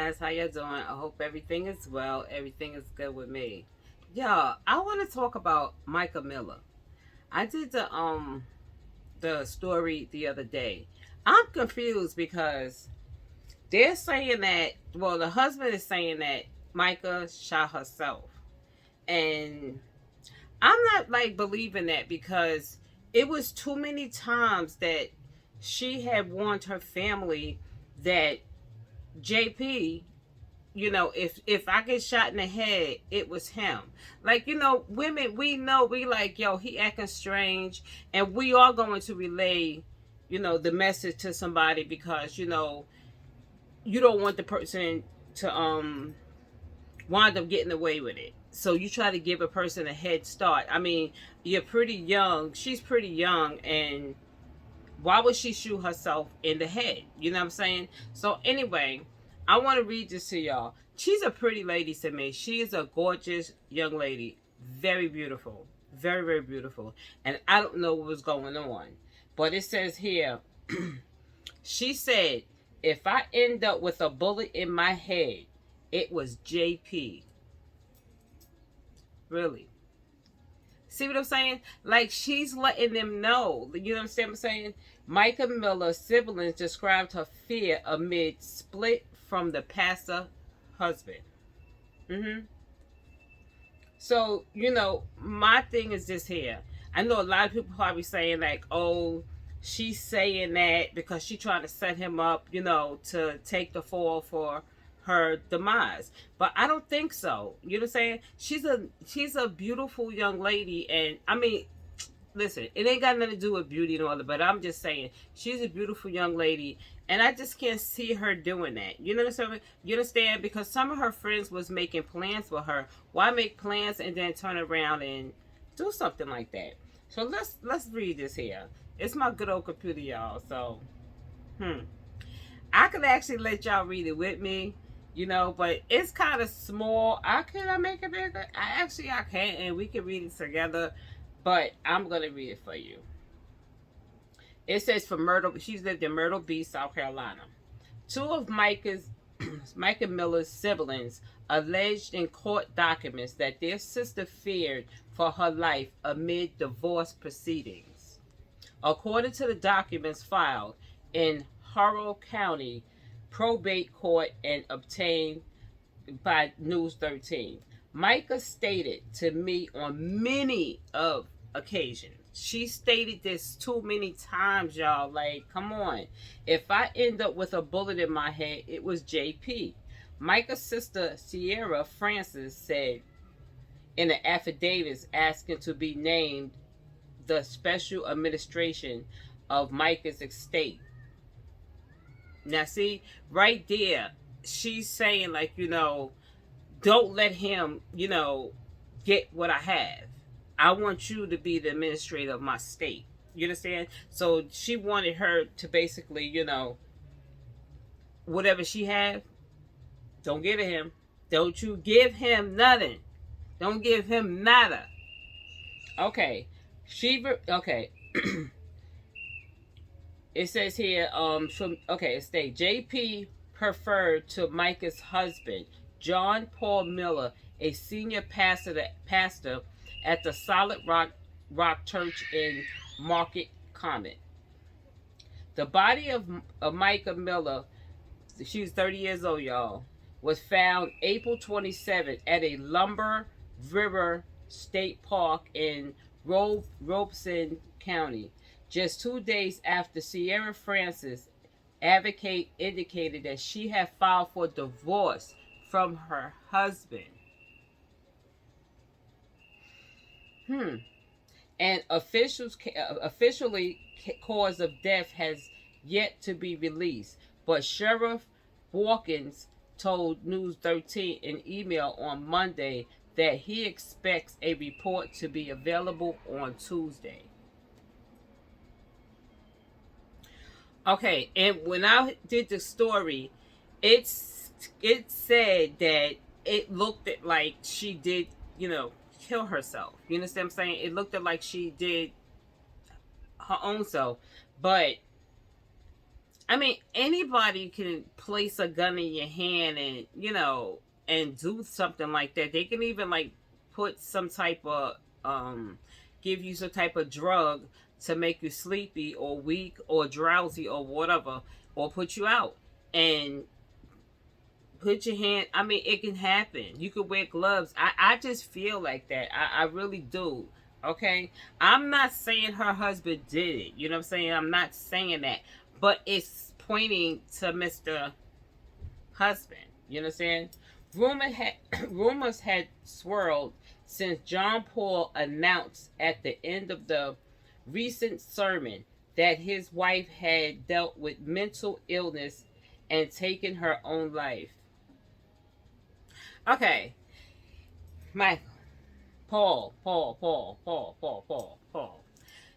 guys, how y'all doing? I hope everything is well. Everything is good with me. Y'all, I want to talk about Mica Miller. I did the story the other day. I'm confused because they're saying that, well, the husband is saying that Mica shot herself. And I'm not like believing that because it was too many times that she had warned her family that JP, if I get shot in the head, it was him. Like, women, we know, we like, yo, he acting strange, and we are going to relay, the message to somebody because, you don't want the person to wind up getting away with it. So you try to give a person a head start. I mean, you're pretty young. She's pretty young, and why would she shoot herself in the head? You know what I'm saying? So anyway, I want to read this to y'all. She's a pretty lady to me. She is a gorgeous young lady. Very beautiful. Very, very beautiful. And I don't know what was going on. But it says here, she said, if I end up with a bullet in my head, it was JP. Really? See what I'm saying? Like, she's letting them know. You know what I'm saying? Mica Miller's siblings described her fear amid split from the pastor husband. So, my thing is this here. I know a lot of people probably saying like, oh, she's saying that because she's trying to set him up, to take the fall for her demise. But I don't think so. You know what I'm saying? She's a beautiful young lady, and I mean, listen, it ain't got nothing to do with beauty and all that, but I'm just saying she's a beautiful young lady, and I just can't see her doing that. You know what I'm saying? You understand? Because some of her friends was making plans for her. Why make plans and then turn around and do something like that? So let's read this here. It's my good old computer, y'all. So, I could actually let y'all read it with me, but it's kind of small. Could I make it bigger? I can, and we can read it together. But I'm gonna read it for you. It says for Myrtle. She's lived in Myrtle Beach, South Carolina. Two of Mica Miller's siblings alleged in court documents that their sister feared for her life amid divorce proceedings. According to the documents filed in Harrow County Probate Court and obtained by News 13, Mica stated to me on many of occasions. She stated this too many times, y'all. Like, come on. If I end up with a bullet in my head, it was JP. Mica's sister, Sierra Francis, said in an affidavit asking to be named the special administration of Mica's estate. Now, see, right there, she's saying, like, don't let him, get what I have. I want you to be the administrator of my state. You understand? So she wanted her to basically, whatever she have, don't give it him. Don't you give him nothing. Don't give him nada. Okay. Okay. It says here, it states JP preferred to Mica's husband, John Paul Miller, a senior pastor at the Solid Rock Church in Market Common. The body of Mica Miller, she was 30 years old, y'all, was found April 27th at a Lumber River State Park in Robeson County, just 2 days after Sierra Francis advocate indicated that she had filed for divorce from her husband. And officially cause of death has yet to be released, but Sheriff Watkins told News 13 in email on Monday that he expects a report to be available on Tuesday. Okay, and when I did the story, it said that it looked at like she did, kill herself. You understand what I'm saying? It looked at like she did her own self, but I mean, anybody can place a gun in your hand and, and do something like that. They can even like put some type of give you some type of drug to make you sleepy or weak or drowsy or whatever, or put you out and put your hand. I mean, it can happen. You could wear gloves. I just feel like that. I really do. Okay, I'm not saying her husband did it. You know what I'm saying? I'm not saying that, but it's pointing to Mr. Husband. You know what I'm saying? Rumors had swirled since John Paul announced at the end of the recent sermon that his wife had dealt with mental illness and taken her own life. Okay, Michael, Paul.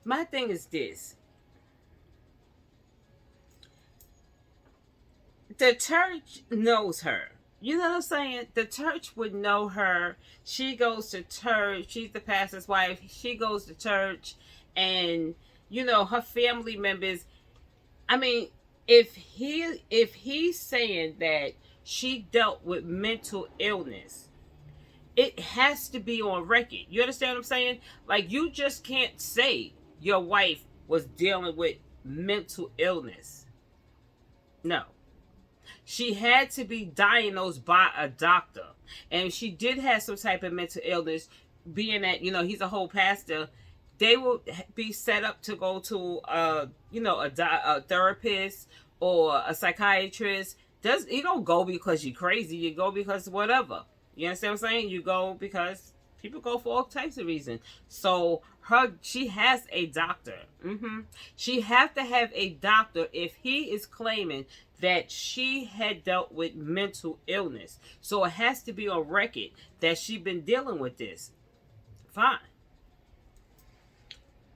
My thing is this. The church knows her. You know what I'm saying? The church would know her. She goes to church. She's the pastor's wife. She goes to church. And, her family members. I mean, if he's saying that she dealt with mental illness, it has to be on record. You understand what I'm saying? Like, you just can't say your wife was dealing with mental illness. No. She had to be diagnosed by a doctor. And she did have some type of mental illness, being that, he's a whole pastor. They will be set up to go to, a therapist or a psychiatrist. You don't go because you're crazy. You go because whatever. You understand what I'm saying? You go because people go for all types of reasons. So she has a doctor. She have to have a doctor if he is claiming that she had dealt with mental illness. So it has to be on record that she's been dealing with this. Fine.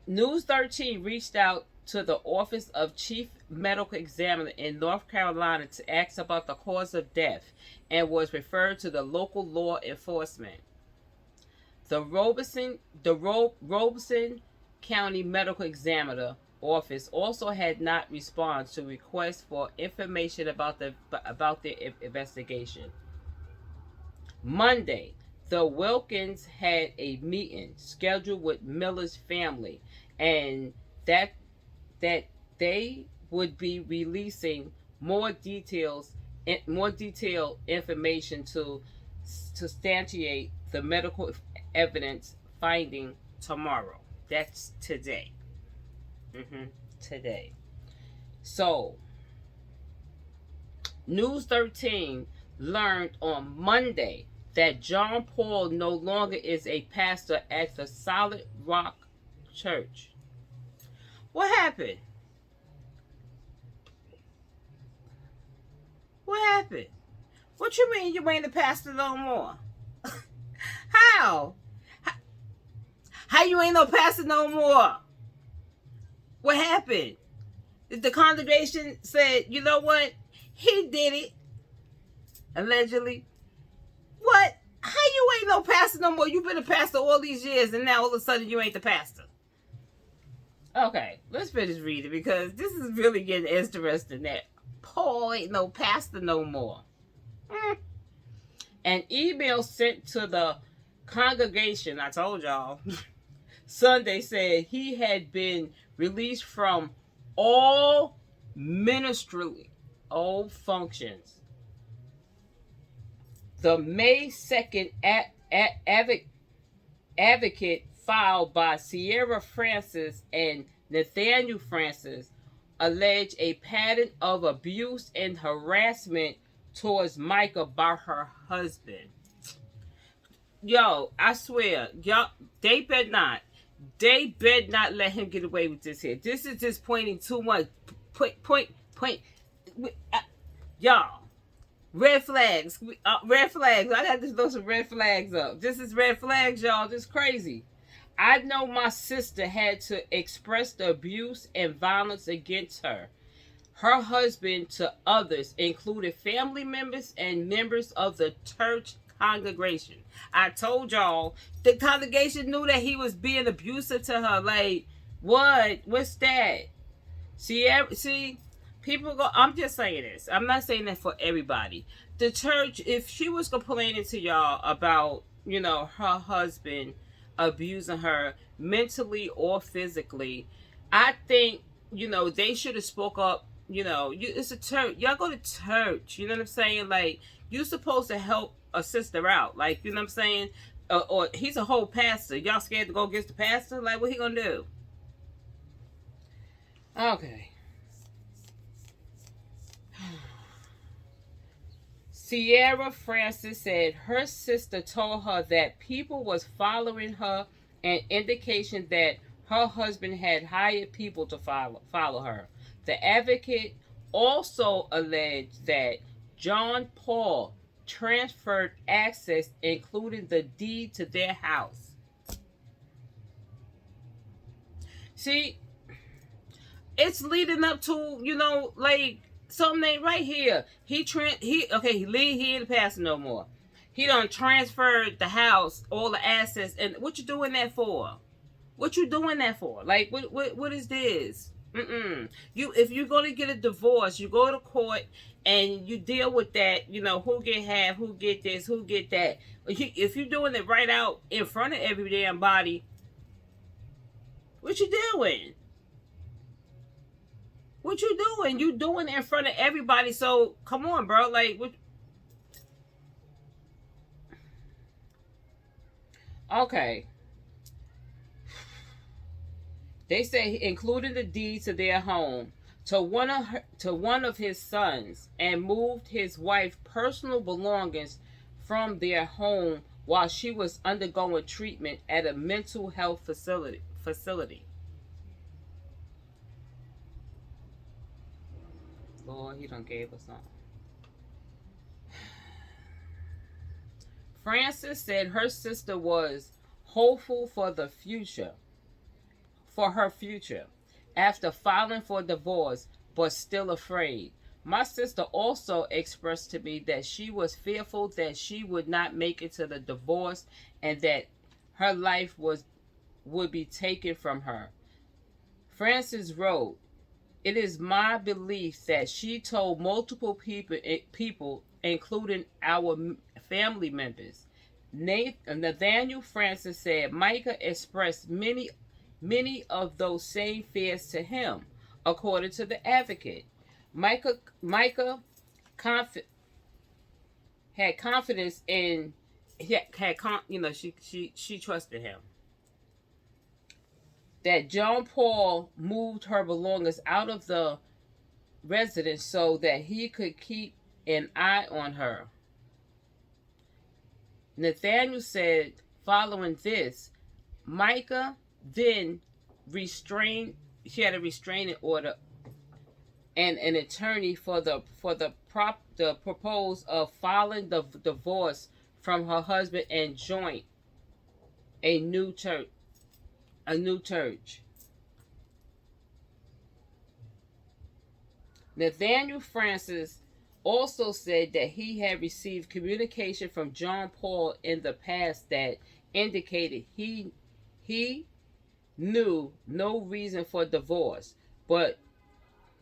News 13 reached out to the Office of Chief Medical Examiner in North Carolina to ask about the cause of death and was referred to the local law enforcement. The Robeson County Medical Examiner Office also had not responded to requests for information about the investigation. Monday, the Wilkins had a meeting scheduled with Miller's family, and that they would be releasing more detailed information to substantiate the medical evidence finding tomorrow. That's today. Today. So, News 13 learned on Monday that John Paul no longer is a pastor at the Solid Rock Church. What happened? What happened? What you mean you ain't a pastor no more? How? How you ain't no pastor no more? What happened? The congregation said, you know what? He did it. Allegedly. What? How you ain't no pastor no more? You've been a pastor all these years and now all of a sudden you ain't the pastor. Okay, let's finish reading because this is really getting interesting that Paul ain't no pastor no more. An email sent to the congregation, I told y'all, Sunday said he had been released from all ministry, all functions. The May 2nd advocate filed by Sierra Francis and Nathaniel Francis alleged a pattern of abuse and harassment towards Mica by her husband. Yo, I swear, y'all, they better not let him get away with this here. This is just pointing too much. Point. Y'all, red flags. Red flags. I got to throw some red flags up. This is red flags, y'all. This is crazy. I know my sister had to express the abuse and violence against her husband to others, including family members and members of the church congregation. I told y'all the congregation knew that he was being abusive to her. Like, what? What's that? See, People go, I'm just saying this. I'm not saying that for everybody. The church, if she was complaining to y'all about, her husband abusing her mentally or physically, I think, they should have spoke up. It's a church. Y'all go to church. You know what I'm saying? Like, you're supposed to help a sister out. Like, you know what I'm saying? Or he's a whole pastor. Y'all scared to go against the pastor? Like, what he gonna do? Okay. Sierra Francis said her sister told her that people was following her, an indication that her husband had hired people to follow her. The advocate also alleged that John Paul transferred access, including the deed to their house. See, it's leading up to, like, something ain't right here. He ain't the pastor no more. He done transferred the house, all the assets, and what you doing that for? What you doing that for? Like, what is this? If you're gonna get a divorce, you go to court and you deal with that. Who get half, who get this, who get that. If you're doing it right out in front of every damn body, what you doing? What you doing? You doing it in front of everybody. So come on, bro. Like, what? Okay. They say including the deed to their home to one of his sons, and moved his wife's personal belongings from their home while she was undergoing treatment at a mental health facility. Lord, he done gave us something. Frances said her sister was hopeful for her future, after filing for divorce, but still afraid. My sister also expressed to me that she was fearful that she would not make it to the divorce and that her life would be taken from her. Frances wrote, "It is my belief that she told multiple people, including our family members." Nathaniel Francis said Mica expressed many of those same fears to him, according to the advocate. Mica had confidence in she trusted him. That John Paul moved her belongings out of the residence so that he could keep an eye on her. Nathaniel said following this, Mica then she had a restraining order and an attorney for the propose of filing the divorce from her husband and joint a new church. Nathaniel Francis also said that he had received communication from John Paul in the past that indicated he knew no reason for divorce, but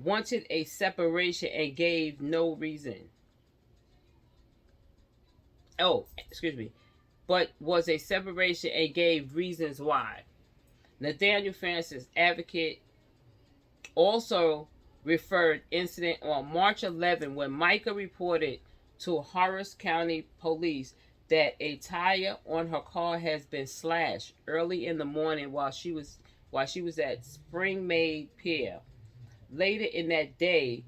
wanted a separation and gave no reason. But was a separation and gave reasons why. Nathaniel Francis advocate also referred incident on March 11 when Mica reported to Horace County Police that a tire on her car has been slashed early in the morning while she was at Springmaid Pier. Later in that day,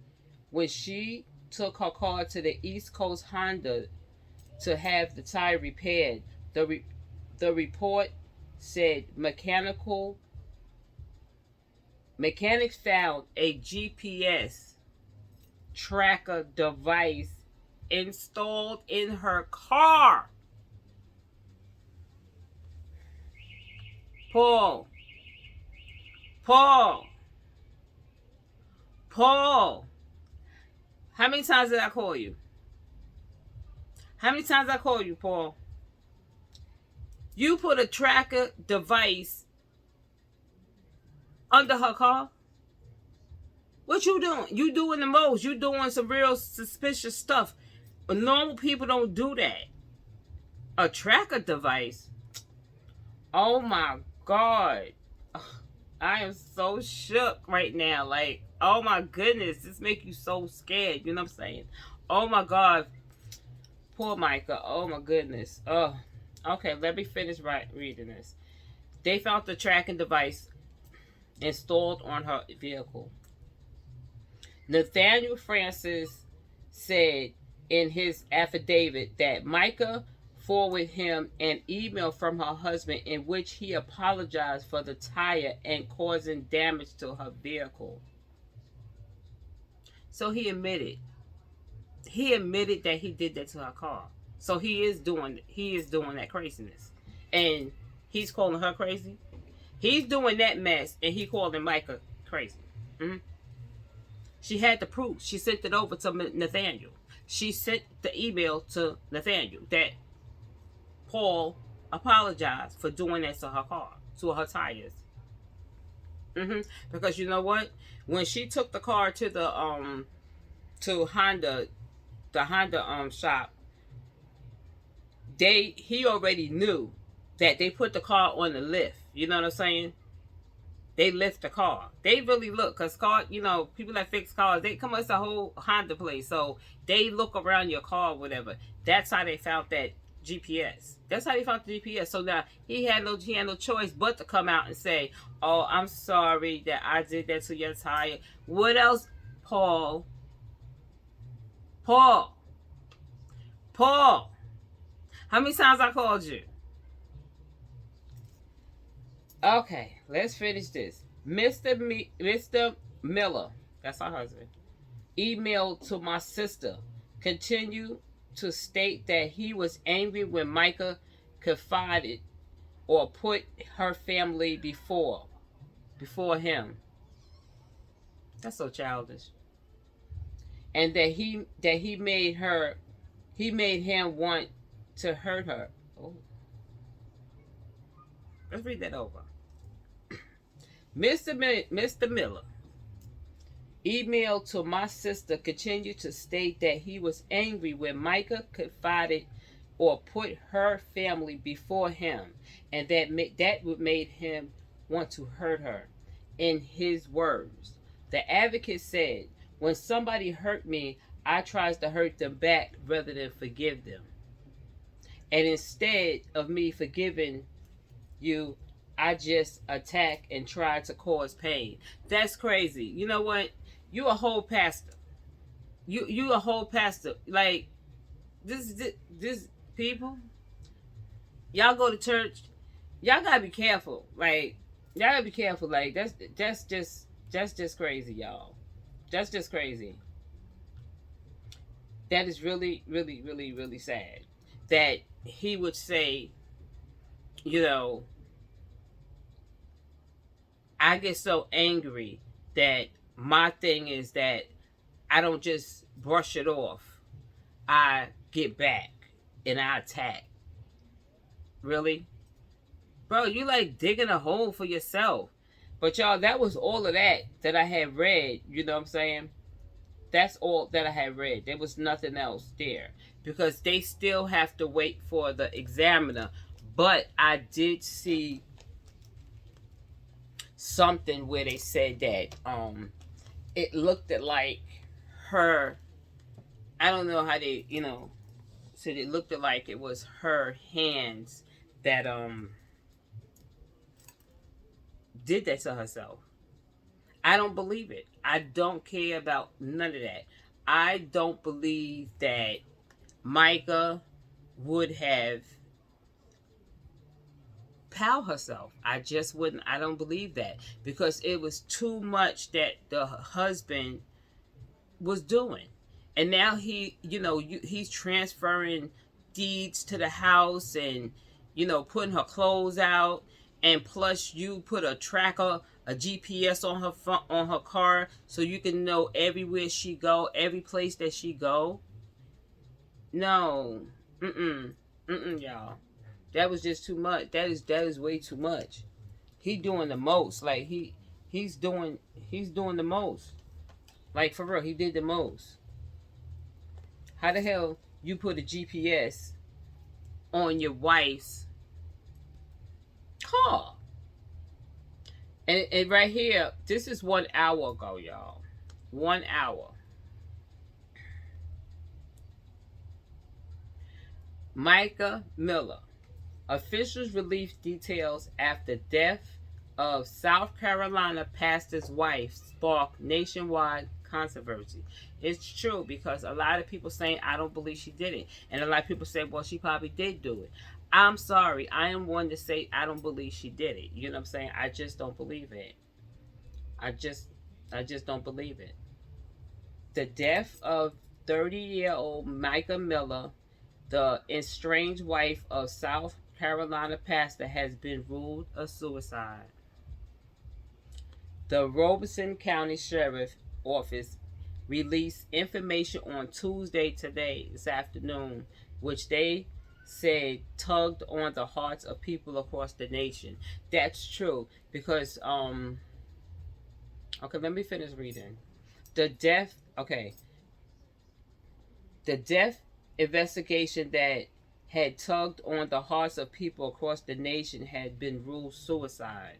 when she took her car to the East Coast Honda to have the tire repaired, the report said mechanics found a GPS tracker device installed in her car. Paul, how many times did I call you? How many times I call you, Paul? You put a tracker device under her car? What you doing? You doing the most. You doing some real suspicious stuff. But normal people don't do that. A tracker device? Oh my God. I am so shook right now. Like, oh my goodness. This make you so scared. You know what I'm saying? Oh my God. Poor Mica. Oh my goodness. Oh. Okay, let me finish reading this. They found the tracking device installed on her vehicle. Nathaniel Francis said in his affidavit that Mica forwarded him an email from her husband in which he apologized for the tire and causing damage to her vehicle. So he admitted that he did that to her car. So he is doing that craziness. And he's calling her crazy. He's doing that mess and he calling Mica crazy. Mm-hmm. She had the proof. She sent it over to Nathaniel. She sent the email to Nathaniel that Paul apologized for doing that to her car, to her tires. Because you know what? When she took the car to the Honda, shop, he already knew that they put the car on the lift. You know what I'm saying? They lift the car. They really look, because people that fix cars, they come as a whole Honda place. So they look around your car or whatever. That's how they found that GPS. That's how they found the GPS. So now he had no choice but to come out and say, "Oh, I'm sorry that I did that to your tire." What else, Paul? Paul. How many times I called you? Okay, let's finish this. Mr. Miller, that's our husband, emailed to my sister, continue to state that he was angry when Mica confided or put her family before him. That's so childish. And that he made him want to hurt her. Oh. Let's read that over. Mr. Miller emailed to my sister continued to state that he was angry when Mica confided or put her family before him, and that would made him want to hurt her. In his words, the advocate said, "When somebody hurt me, I tries to hurt them back rather than forgive them. And instead of me forgiving you, I just attack and try to cause pain." That's crazy. You know what? You a whole pastor. You a whole pastor. Like this people. Y'all go to church. Y'all gotta be careful. Like y'all gotta be careful. Like that's just crazy, y'all. That's just crazy. That is really, really, really, really sad. That he would say, I get so angry that my thing is that I don't just brush it off. I get back and I attack. Really? Bro, you like digging a hole for yourself. But y'all, that was all of that I had read. You know what I'm saying? That's all that I had read. There was nothing else there. Because they still have to wait for the examiner. But I did see something where they said that it looked at like her, I don't know how they said it looked at like it was her hands that did that to herself. I don't believe it. I don't care about none of that. I don't believe that Mica would have pal herself. I just wouldn't. I don't believe that, because it was too much that the husband was doing. And now he's transferring deeds to the house and putting her clothes out, and plus you put a tracker, a GPS on her car, so you can know everywhere she go, every place that she go. No. Y'all. That was just too much. That is way too much. He doing the most. Like he's doing the most. Like, for real, he did the most. How the hell you put a GPS on your wife's car? And right here, this is 1 hour ago, y'all. 1 hour. Mica Miller. Officials released details after death of South Carolina pastor's wife sparked nationwide controversy. It's true because a lot of people saying I don't believe she did it, and a lot of people say, well, she probably did do it. I'm sorry, I am one to say I don't believe she did it. You know what I'm saying? I just don't believe it. I just, I just don't believe it. The death of 30-year-old Mica Miller, the estranged wife of South Carolina pastor, has been ruled a suicide. The Robeson County Sheriff Office released information on Tuesday this afternoon, which they said tugged on the hearts of people across the nation. That's true because okay, let me finish reading. Okay, the death investigation that had tugged on the hearts of people across the nation had been ruled suicide.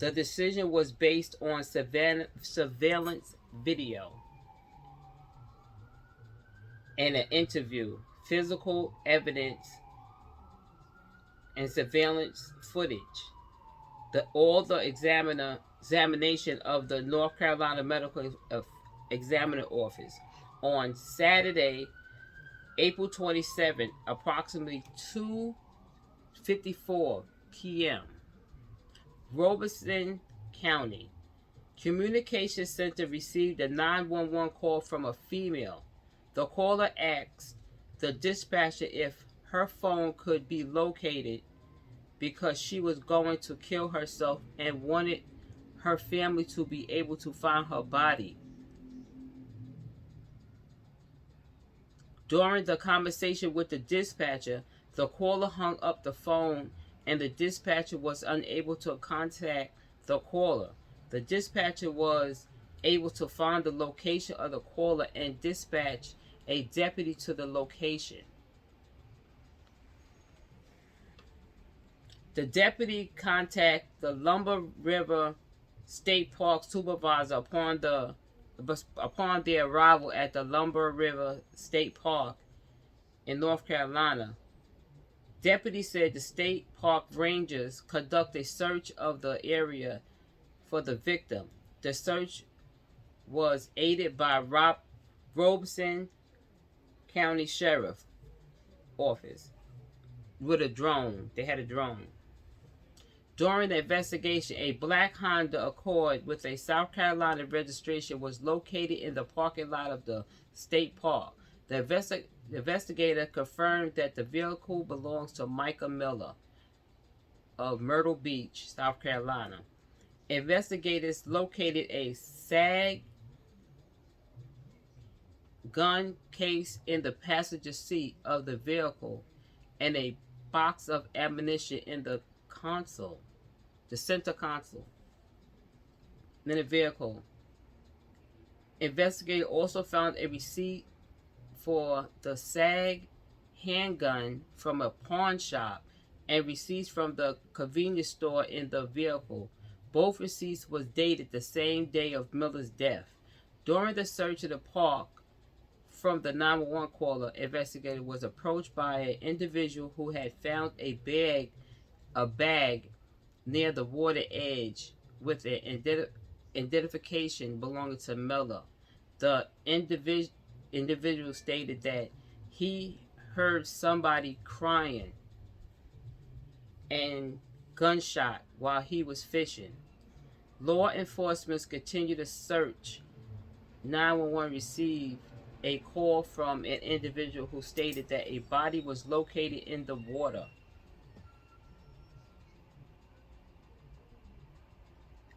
The decision was based on surveillance video and an interview, physical evidence, and surveillance footage. All the examination of the North Carolina Medical Examiner Office on Saturday, April 27, approximately 2:54 p.m. Robeson County Communications Center received a 911 call from a female. The caller asked the dispatcher if her phone could be located because she was going to kill herself and wanted her family to be able to find her body. During the conversation with the dispatcher, the caller hung up the phone and the dispatcher was unable to contact the caller. The dispatcher was able to find the location of the caller and dispatch a deputy to the location. The deputy contacted the Lumber River State Park supervisor upon their arrival at the Lumber River State Park in North Carolina. Deputy said the state park rangers conduct a search of the area for the victim. The search was aided by Robeson County Sheriff Office with a drone. They had a drone. During the investigation, a black Honda Accord with a South Carolina registration was located in the parking lot of the state park. The investigator confirmed that the vehicle belongs to Mica Miller of Myrtle Beach, South Carolina. Investigators located a SAG gun case in the passenger seat of the vehicle and a box of ammunition in the center console in the vehicle. Investigators also found a receipt for the SAG handgun from a pawn shop and receipts from the convenience store in the vehicle. Both receipts was dated the same day of Miller's death. During the search of the park from the 911 caller, investigator was approached by an individual who had found a bag near the water edge with an identification belonging to Miller. The individual stated that he heard somebody crying and gunshot while he was fishing. Law enforcement continued to search. 911 received a call from an individual who stated that a body was located in the water.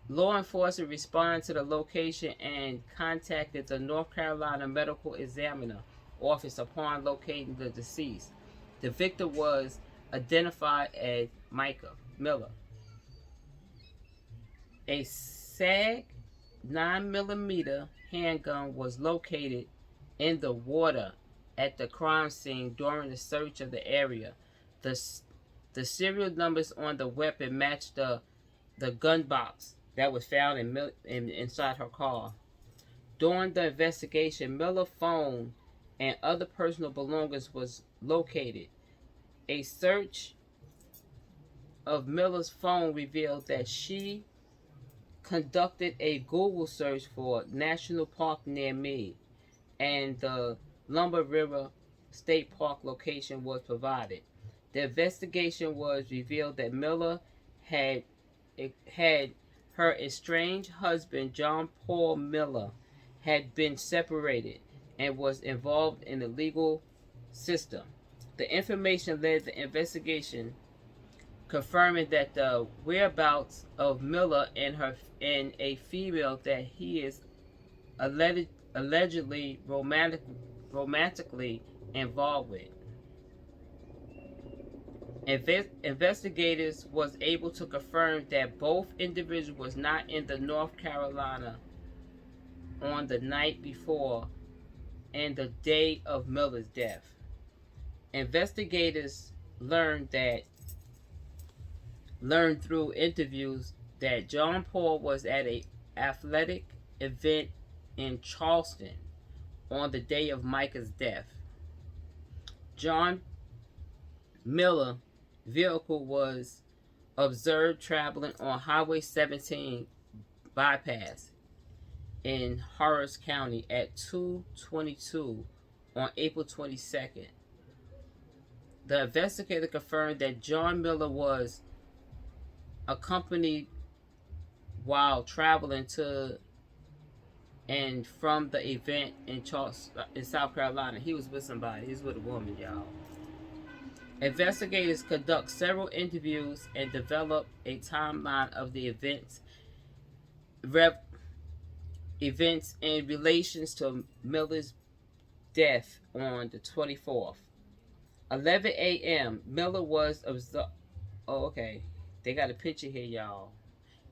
Law enforcement responded to the location and contacted the North Carolina Medical Examiner Office upon locating the deceased. The victim was identified as Mica Miller. A SAG 9mm handgun was located in the water at the crime scene during the search of the area. The, the serial numbers on the weapon matched the gun box that was found inside her car. During the investigation, Miller's phone and other personal belongings was located. A search of Miller's phone revealed that she conducted a Google search for National Park near me, and the Lumber River State Park location was provided. The investigation was revealed that Miller had had her estranged husband John Paul Miller had been separated and was involved in the legal system. The information led the investigation confirming that the whereabouts of Miller and a female that he is allegedly romantically involved with. Investigators was able to confirm that both individuals was not in the North Carolina on the night before and the day of Miller's death. Investigators learned through interviews that John Paul was at an athletic event in Charleston on the day of Mica's death. John Miller vehicle was observed traveling on Highway 17 bypass in Horace County at 2:22 on April 22nd. The investigator confirmed that John Miller was accompanied while traveling to and from the event in South Carolina. He was with somebody. He was with a woman, y'all. Investigators conduct several interviews and develop a timeline of the events in relations to Miller's death on the 24th. 11 a.m. Miller was observed. Oh, okay. They got a picture here, y'all.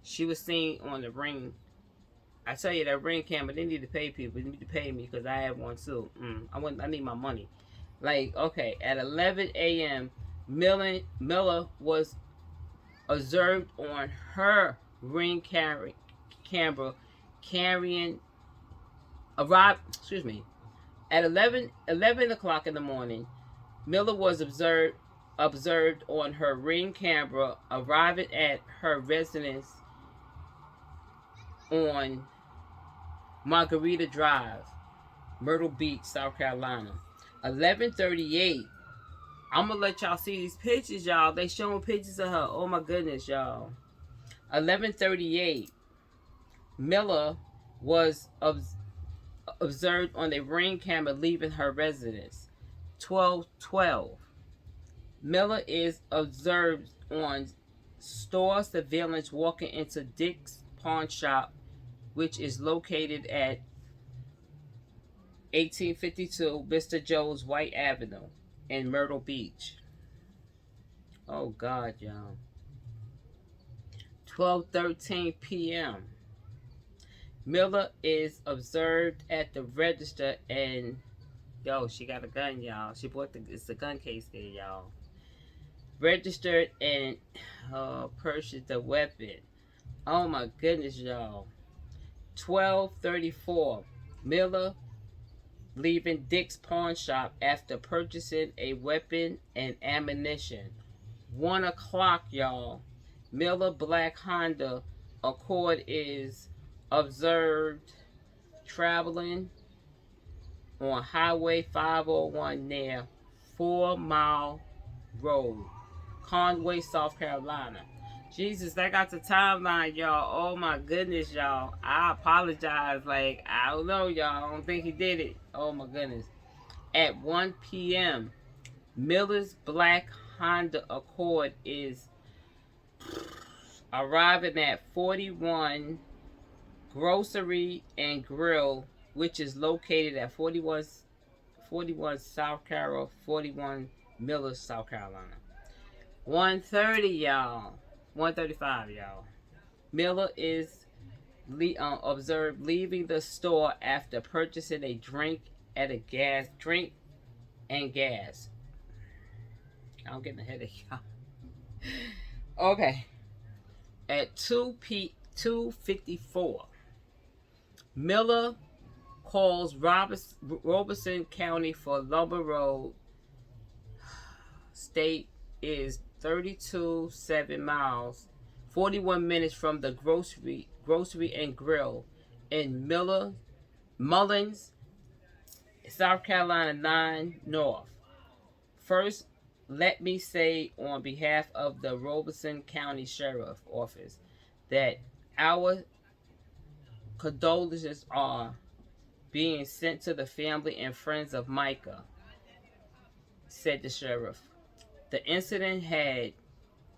She was seen on the Ring. I tell you, that Ring camera, they need to pay people. They need to pay me because I have one too. I need my money. Like, okay, at 11 a.m., Miller was observed on her Ring camera carrying arrived. Excuse me. At 11 o'clock in the morning, Miller was observed on her Ring camera arriving at her residence on Margarita Drive, Myrtle Beach, South Carolina. 11:38. I'm gonna let y'all see these pictures, y'all. They showing pictures of her. Oh my goodness, y'all. 11:38. Miller was observed on a Ring camera leaving her residence. 12:12. Miller is observed on store surveillance walking into Dick's Pawn Shop, which is located at 1852 Mr. Joe's White Avenue in Myrtle Beach. Oh God, y'all. 12:13 p.m. Miller is observed at the register and she got a gun, y'all. She bought it's a gun case there, y'all. Registered and purchased the weapon. Oh my goodness, y'all. 12:34. Miller leaving Dick's Pawn Shop after purchasing a weapon and ammunition. 1 o'clock, y'all. Miller Black Honda Accord is observed traveling on Highway 501 near 4 Mile Road, Conway, South Carolina. Jesus, I got the timeline, y'all. Oh my goodness, y'all. I apologize. Like, I don't know, y'all. I don't think he did it. Oh my goodness. At 1 p.m., Miller's Black Honda Accord is arriving at 41 Grocery and Grill, which is located at 41 South Carolina, 41 Miller, South Carolina. 1:30, y'all. 1:35, y'all. Miller is observed leaving the store after purchasing a drink at a gas drink and gas. I'm getting ahead of y'all. Okay. At 2:54, Miller calls Robeson County for Lumber Road. State is 32.7 miles, 41 minutes from the grocery and grill in Mullins, South Carolina 9 North. First, let me say on behalf of the Robeson County Sheriff Office that our condolences are being sent to the family and friends of Mica, said the sheriff. The incident had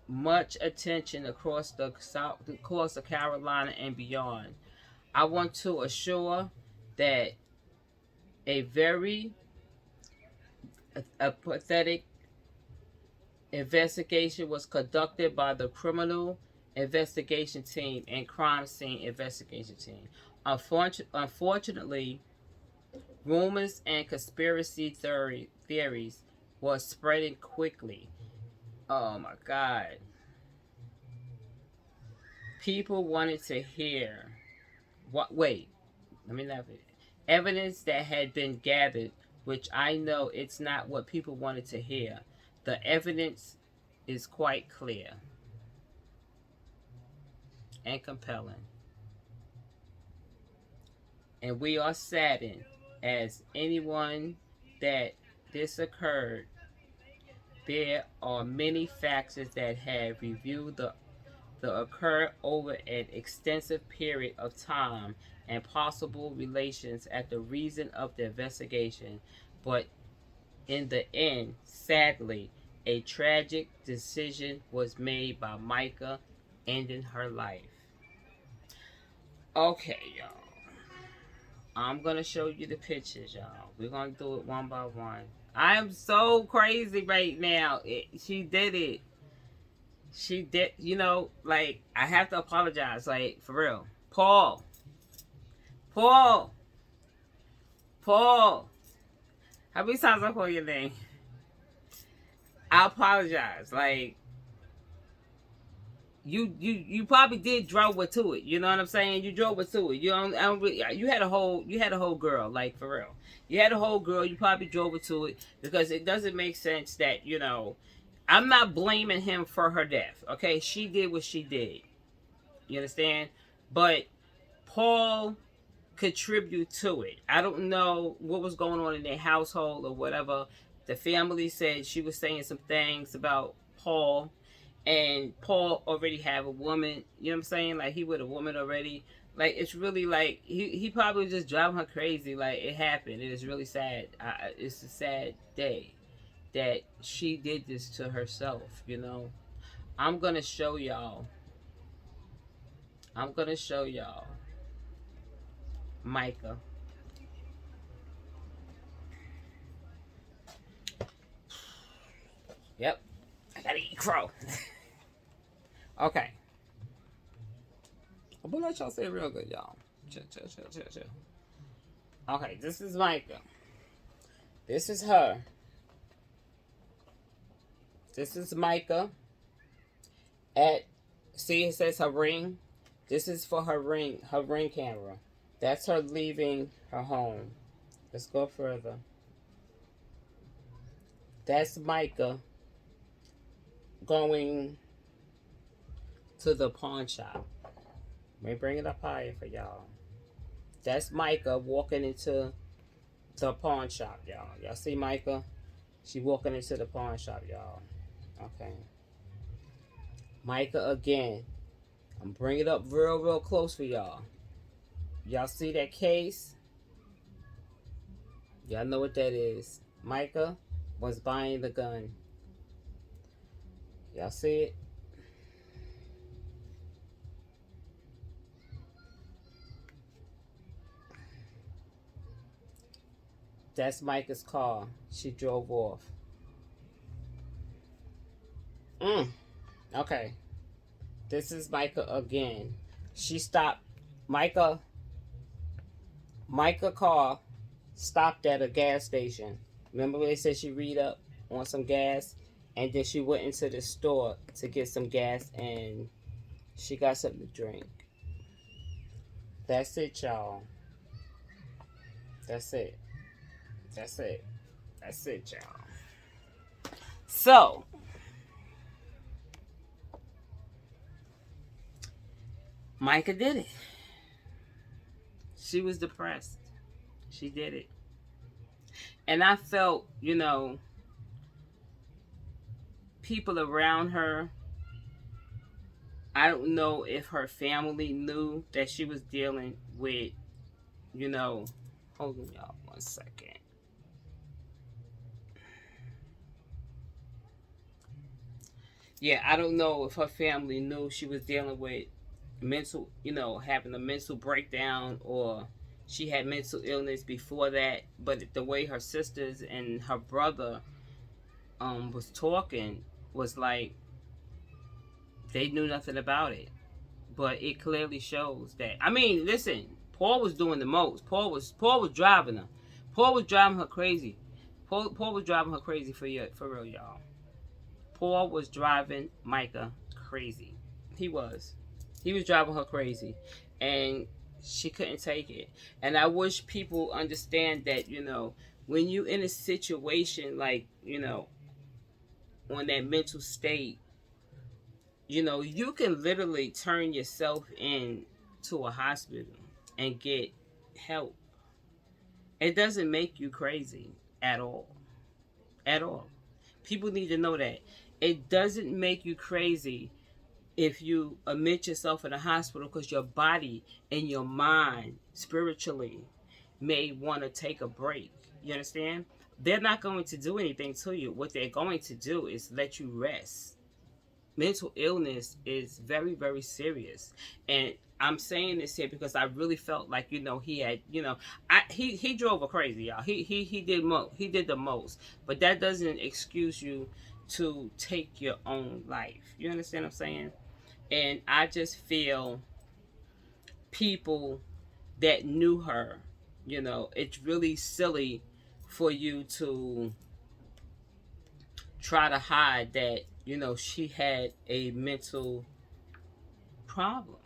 much attention across the South, across the Carolina and beyond. I want to assure that a very pathetic investigation was conducted by the Criminal Investigation Team and Crime Scene Investigation Team. Unfortunately, rumors and conspiracy theories were spreading quickly. Oh my God. People wanted to hear what? Wait, let me not. Evidence that had been gathered, which I know it's not what people wanted to hear. The evidence is quite clear and compelling. And we are saddened as anyone that this occurred. There are many factors that have reviewed the occur over an extensive period of time and possible relations at the reason of the investigation, but in the end, sadly, a tragic decision was made by Mica, ending her life. Okay, y'all. I'm gonna show you the pictures, y'all. We're gonna do it one by one. I am so crazy right now. She did it. She did, like, I have to apologize, like, for real. Paul. Paul. Paul. How many times I call your name? I apologize. Like, you probably did drove her to it. You know what I'm saying? You drove her to it. You had a whole girl, like, for real. You had a whole girl. You probably drove her to it because it doesn't make sense that, I'm not blaming him for her death. Okay, she did what she did. You understand? But Paul contribute to it. I don't know what was going on in their household or whatever. The family said she was saying some things about Paul, and Paul already have a woman. You know what I'm saying? Like, he with a woman already. Like, it's really like he probably just driving her crazy. Like, it happened. It is really sad. It's a sad day that she did this to herself. I'm gonna show y'all. Mica. Yep. I gotta eat crow. Okay. I'm gonna let y'all say it real good, y'all. Chill. Okay, this is Mica. This is her. This is Mica. See, it says her ring. This is for her ring camera. That's her leaving her home. Let's go further. That's Mica going to the pawn shop. Let me bring it up higher for y'all. That's Mica walking into the pawn shop, y'all. Y'all see Mica? She walking into the pawn shop, y'all. Okay. Mica again. I'm bringing it up real close for y'all. Y'all see that case? Y'all know what that is. Mica was buying the gun. Y'all see it? That's Mica's car. She drove off. Okay. This is Mica again. She stopped Mica Mica car stopped at a gas station. Remember when they said she read up on some gas, and then she went into the store to get some gas, and she got something to drink. That's it, y'all. That's it. That's it. That's it, y'all. So, Micah did it. She was depressed. She did it. And I felt, people around her, I don't know if her family knew that she was dealing with, hold on, y'all, 1 second. Yeah, I don't know if her family knew she was dealing with mental, having a mental breakdown, or she had mental illness before that. But the way her sisters and her brother was talking was like they knew nothing about it. But it clearly shows that. I mean, listen, Paul was doing the most. Paul was driving her. Paul was driving her crazy. Paul was driving her crazy for real, y'all. Paul was driving Mica crazy. He was. He was driving her crazy. And she couldn't take it. And I wish people understand that, when you in a situation like, on that mental state, you can literally turn yourself in to a hospital and get help. It doesn't make you crazy at all. At all. People need to know that. It doesn't make you crazy if you admit yourself in a hospital because your body and your mind spiritually may want to take a break. You understand? They're not going to do anything to you. What they're going to do is let you rest. Mental illness is very, very serious. And I'm saying this here because I really felt like, he had, he drove her crazy, y'all. He did the most. But that doesn't excuse you to take your own life. You understand what I'm saying? And I just feel people that knew her, it's really silly for you to try to hide that, she had a mental problem.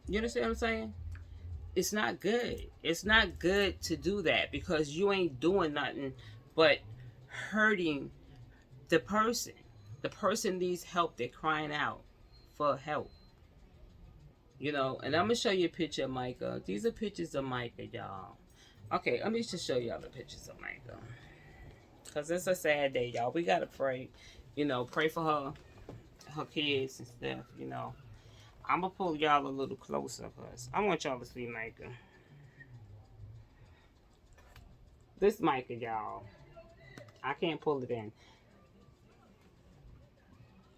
You understand what I'm saying? It's not good. It's not good to do that because you ain't doing nothing but hurting the person. The person needs help. They're crying out for help. And I'm gonna show you a picture of Mica. These are pictures of Mica, y'all. Okay, let me just show y'all the pictures of Mica. Because it's a sad day, y'all. We gotta pray. Pray for her kids and stuff, I'm gonna pull y'all a little closer because I want y'all to see Mica. This Mica, y'all. I can't pull it in.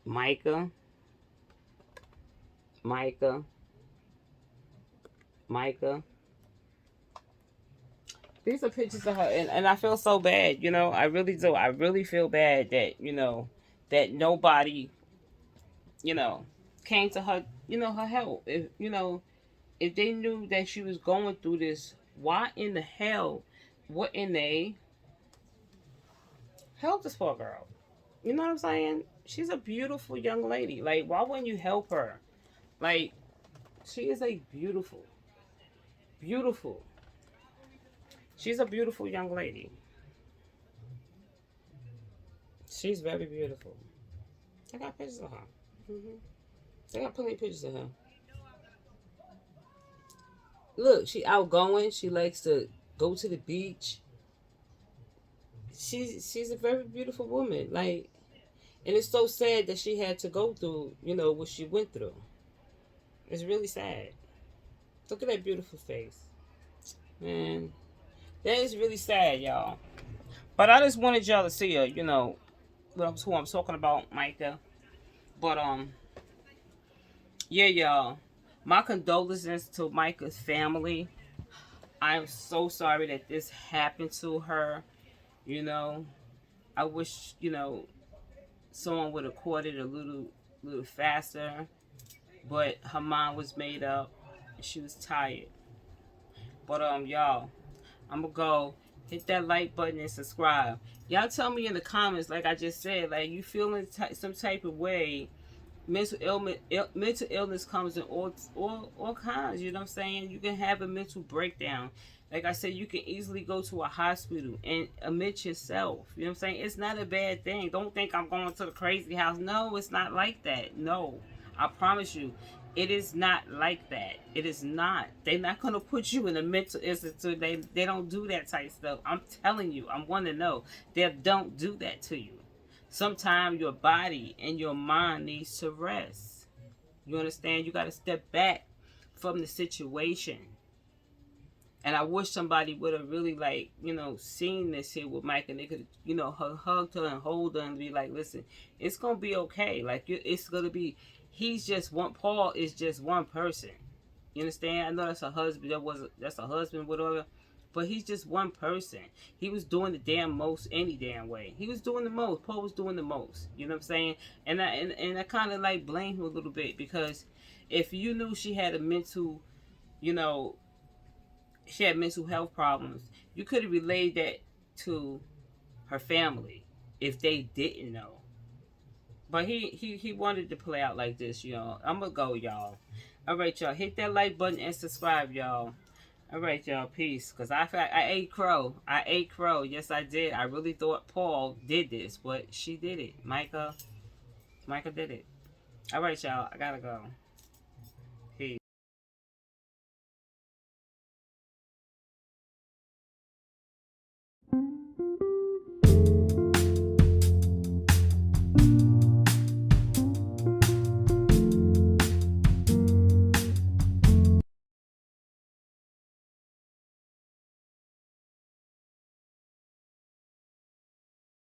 Mica. Mica. Mica. These are pictures of her, and I feel so bad, I really do. I really feel bad that, that nobody, came to her, her help. If they knew that she was going through this, why in the hell wouldn't they help this poor girl? You know what I'm saying? She's a beautiful young lady. Like, why wouldn't you help her? Like, she is a beautiful, beautiful. She's a beautiful young lady. She's very beautiful. I got pictures of her. I got plenty of pictures of her. Look, she outgoing. She likes to go to the beach. She's a very beautiful woman. Like, and it's so sad that she had to go through, what she went through. It's really sad. Look at that beautiful face. Man, that is really sad, y'all. But I just wanted y'all to see her, who I'm talking about, Mica. But, yeah, y'all. My condolences to Mica's family. I'm so sorry that this happened to her. I wish, someone would have caught it a little faster. But her mind was made up. She was tired. But y'all, I'm gonna go hit that like button and subscribe. Y'all tell me in the comments, like I just said, like you feeling some type of way. Mental illness comes in all kinds. You know what I'm saying? You can have a mental breakdown. Like I said, you can easily go to a hospital and admit yourself. You know what I'm saying? It's not a bad thing. Don't think I'm going to the crazy house. No, it's not like that. No, I promise you, it is not like that. It is not. They're not gonna put you in a mental institute. They don't do that type stuff. I'm telling you. I'm want to know. They don't do that to you. Sometimes your body and your mind needs to rest. You understand? You got to step back from the situation. And I wish somebody would have really, like, seen this here with Mike, and they could, hugged her and hold her and be like, listen, it's going to be okay. Like, it's going to be, Paul is just one person. You understand? I know that's a husband, that's a husband, whatever. But he's just one person. He was doing the damn most any damn way. He was doing the most. Paul was doing the most. You know what I'm saying? And I kind of like blame him a little bit, because if you knew she had a mental, she had mental health problems, you could have relayed that to her family if they didn't know. But he wanted to play out like this, y'all. I'm gonna go, y'all. All right, y'all. Hit that like button and subscribe, y'all. All right, y'all. Peace. Because I ate crow. I ate crow. Yes, I did. I really thought Paul did this, but she did it. Mica did it. All right, y'all. I gotta go.